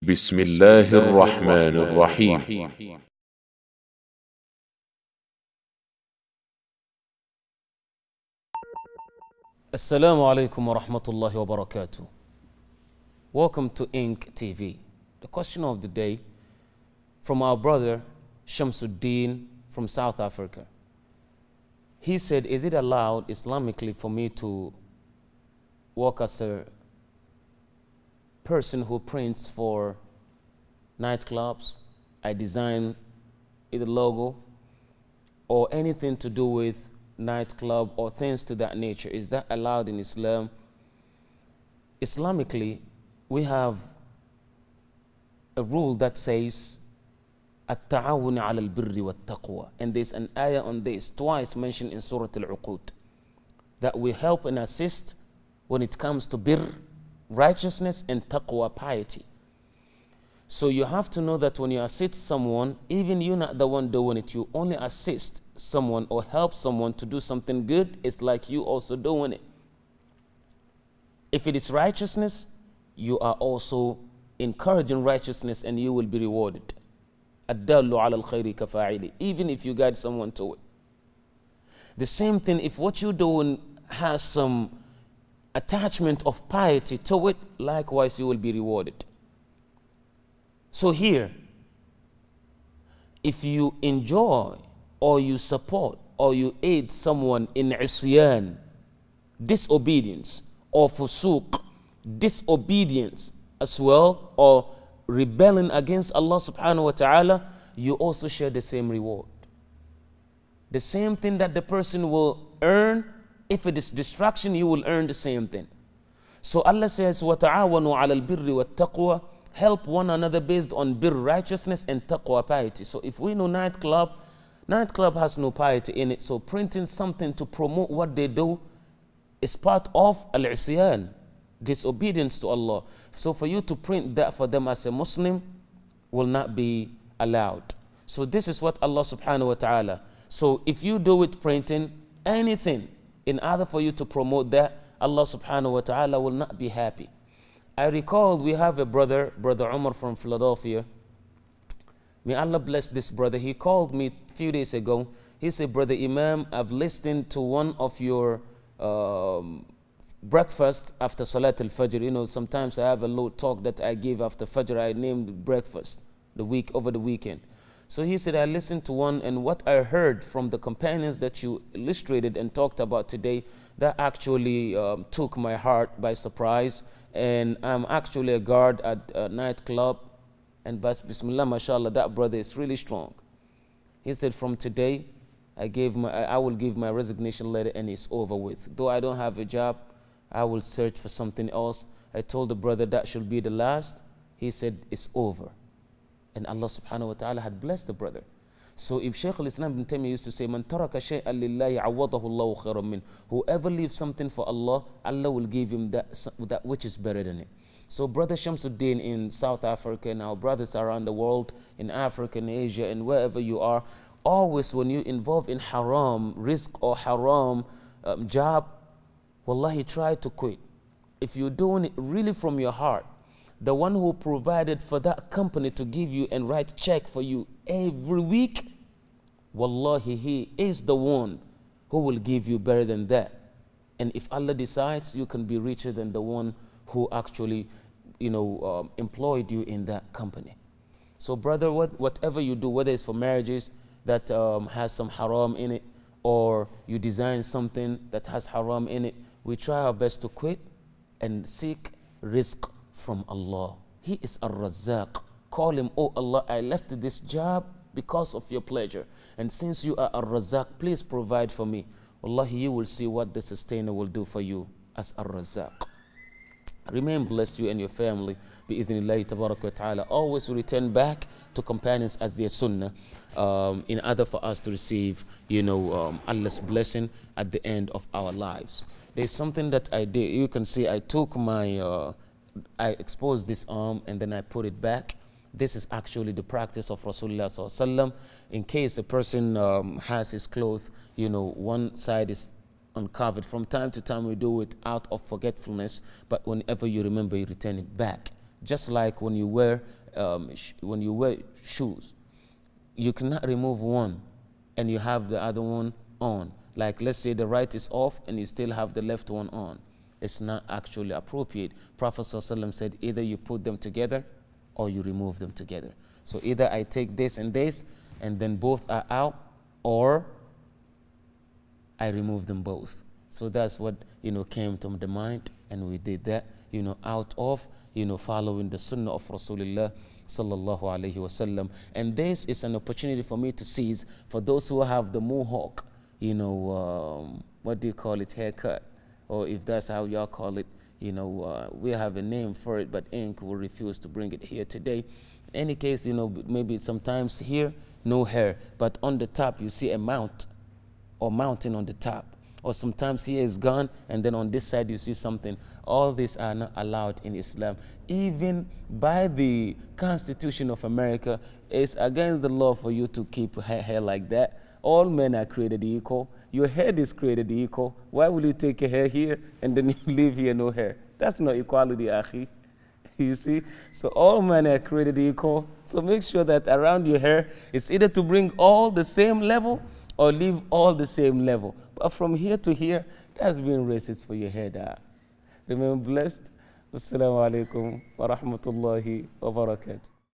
بسم الله الرحمن الرحيم. Assalamu alaikum wa rahmatullahi wa barakatuh. Welcome to Ink TV. The question of the day from our brother Shamsuddin from South Africa. He said, is it allowed Islamically for me to work as a person who prints for nightclubs? I design the logo or anything to do with nightclub or things to that nature. Is that allowed in Islam? Islamically, we have a rule that says التعاون على البر والتقوى, and there's an ayah on this twice mentioned in Surah Al-Uqud, that we help and assist when it comes to birr, righteousness, and taqwa, piety. So you have to know that when you assist someone, even you're not the one doing it, you only assist someone or help someone to do something good, it's like you also doing it. If it is righteousness, you are also encouraging righteousness and you will be rewarded. الدال على الخير كفاعله, even if you guide someone to it. The same thing, if what you're doing has some attachment of piety to it, likewise you will be rewarded. So here, if you enjoy or you support or you aid someone in isyan, disobedience, or fusuq, disobedience as well, or rebelling against Allah subhanahu wa ta'ala, you also share the same reward. The same thing that the person will earn, if it is distraction, you will earn the same thing. So Allah says, وَتَعَاوَنُوا عَلَى الْبِرِّ وَالتَّقْوَى, help one another based on birr, righteousness, and taqwa, piety. So if we know nightclub has no piety in it, so printing something to promote what they do is part of al-isyan, disobedience to Allah. So for you to print that for them as a Muslim will not be allowed. So this is what Allah subhanahu wa ta'ala. So if you do it printing anything in order for you to promote that, Allah subhanahu wa ta'ala will not be happy. I recall we have a brother Umar from Philadelphia. May Allah bless this brother. He called me a few days ago. He said, Brother Imam, I've listened to one of your breakfast after Salat al-Fajr. You know, sometimes I have a little talk that I give after Fajr. I named breakfast over the weekend. So he said, I listened to one, and what I heard from the companions that you illustrated and talked about today, that actually took my heart by surprise. And I'm actually a guard at a nightclub, and bismillah, mashallah, that brother is really strong. He said, from today, I will give my resignation letter and it's over with. Though I don't have a job, I will search for something else. I told the brother that should be the last. He said, it's over. And Allah subhanahu wa ta'ala had blessed the brother. So if Shaykh al-Islam ibn Taymiyyah used to say, Man taraka shay'an lillahi awadahu Allahu khairan min. Whoever leaves something for Allah, Allah will give him that which is better than it. So Brother Shamsuddin in South Africa and our brothers around the world, in Africa and Asia and wherever you are, always when you involve in haram, risk or haram job, wallahi, try to quit. If you're doing it really from your heart, the one who provided for that company to give you and write check for you every week, wallahi, he is the one who will give you better than that. And if Allah decides, you can be richer than the one who actually, employed you in that company. So brother, whatever you do, whether it's for marriages that has some haram in it, or you design something that has haram in it, we try our best to quit and seek rizq from Allah. He is Ar-Razzaq. Call him, oh Allah, I left this job because of your pleasure. And since you are Ar-Razzaq, please provide for me. Wallahi, you will see what the sustainer will do for you as Ar-Razzaq. Remain blessed, you and your family. Bi-idhnillahi tabarak wa ta'ala. Always return back to companions as their sunnah in order for us to receive, Allah's blessing at the end of our lives. There's something that I did. You can see I took my, I exposed this arm and then I put it back. This is actually the practice of Rasulullah sallallahu alaihi wasallam. In case a person has his clothes, one side is uncovered. From time to time we do it out of forgetfulness, but whenever you remember, you return it back. Just like when you wear shoes, you cannot remove one and you have the other one on. Like let's say the right is off and you still have the left one on. It's not actually appropriate. Prophet ﷺ said either you put them together or you remove them together. So either I take this and then both are out, or I remove them both. So that's what came to the mind, and we did that out of following the sunnah of Rasulullah sallallahu alaihi wasallam. And this is an opportunity for me to seize for those who have the mohawk, what do you call it, haircut, or if that's how y'all call it, we have a name for it, but Ink will refuse to bring it here today. In any case, maybe sometimes here no hair, but on the top you see a mount or mountain on the top, or sometimes here is gone and then on this side you see something. All these are not allowed in Islam. Even by the Constitution of America, it's against the law for you to keep hair like that. All men are created equal. Your head is created equal. Why will you take your hair here and then you leave here no hair? That's not equality, akhi. You see? So all men are created equal. So make sure that around your hair, it's either to bring all the same level or leave all the same level. But from here to here, that's being racist for your head. Remain blessed. Wassalamu alaikum wa rahmatullahi wa barakatuh.